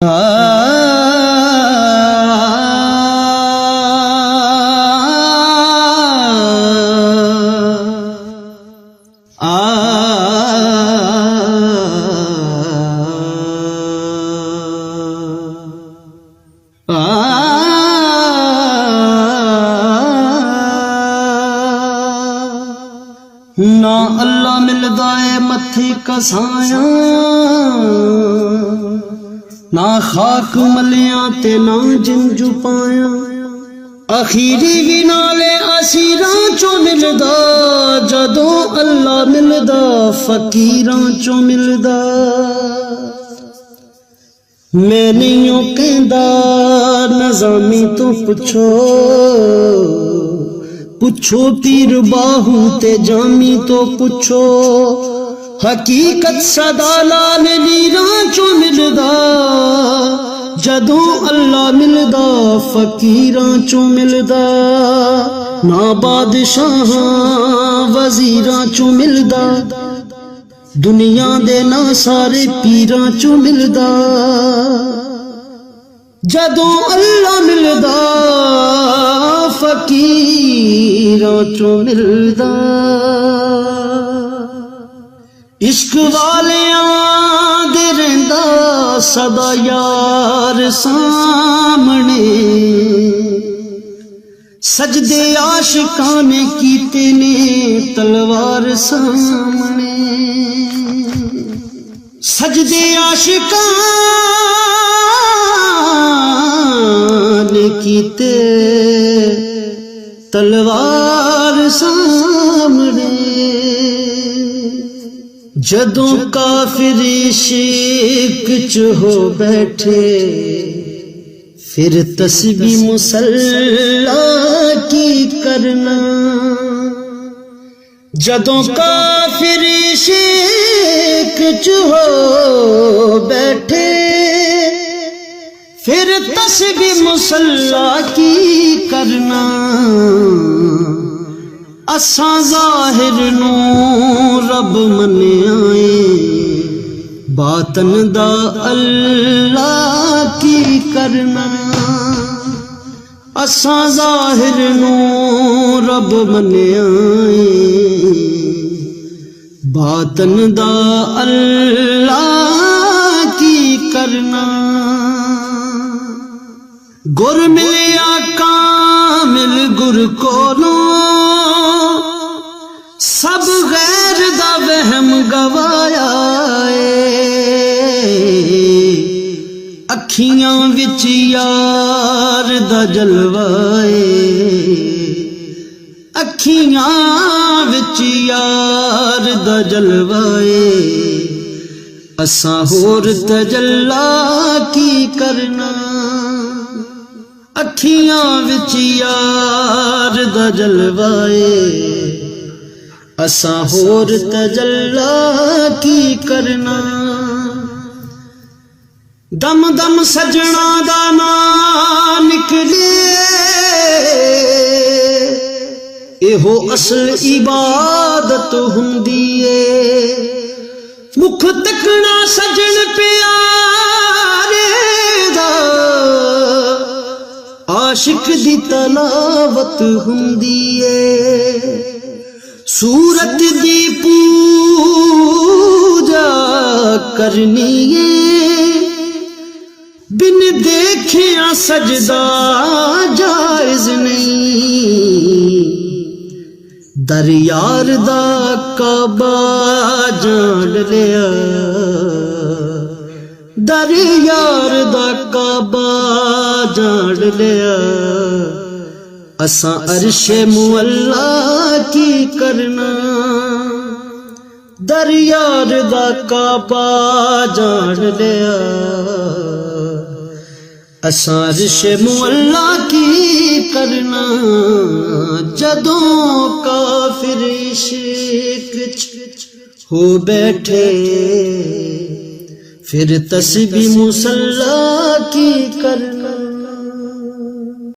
ना अल्लाह मिलदा है मत्थे कसाया, ना खाक मलिया ते ना जिम जुपाया। अखीरी भी नाले असीरां चो मिलदा, जदों अल्लाह मिलदा फकीरां चो मिलदा। मैं नहीं ओ कहंदा नज़ामी तो पुछो, पुछो पीर बाहू ते जामी तो पुछो। हकीकत सदा लाल नीरां चो मिलदा, जदों अल्लाह मिलदा फकीरां चो मिलदा। ना बादशाह वजीरां चो मिलदा, दुनिया दे ना सारे पीरां चो मिलदा। जदों अल्लाह मिलदा फकीरां चो मिलदा। इश्क वालियां दे रहिंदा सदा यार सामने, सजदे आशिकां ने कीते ने तलवार सामने। सजदे आशिकां ने कीते तलवार सामने। जदों काफिर इश्क च हो बैठे, फिर तस्बीह मुसल्ला की करना। जदों काफिर इश्क च हो बैठे, फिर तस्बीह मुसल्ला की करना। असां ज़ाहिर नू रब मन्निया है, बातन दा अल्लाह की करना। असां ज़ाहिर नू रब मन्निया है, बातन दा अल्लाह की करना। गुर मिलिया कामिल गुर कोलों, सब गैर दा वहम गवाया है। अखियां विच यार दा जलवा है, अखियां विच यार दा जलवा है। असां होर तजल्ला की करना। अखियां विच यार दा जलवा है, असां होर तजल्ला की करना। दम दम सजना दा नाम निकले, एहो असल इबादत हुंदी है। मुख तकना सजन प्यारे दा, आशिक दी तलावत हुंदी है। सूरत दी पूजा करनी है, बिन देखिया सजदा जायज नहीं। दर यार दा काबा जान लिया, दर यार दा काबा जान लिया। असां अर्शे मुअल्ला की करना। दर यार दा काबा जान लिया, असां अर्शे मुअल्ला की करना। जदों काफिर इश्क च हो बैठे, फिर तस्बीह मुसल्ला की करना।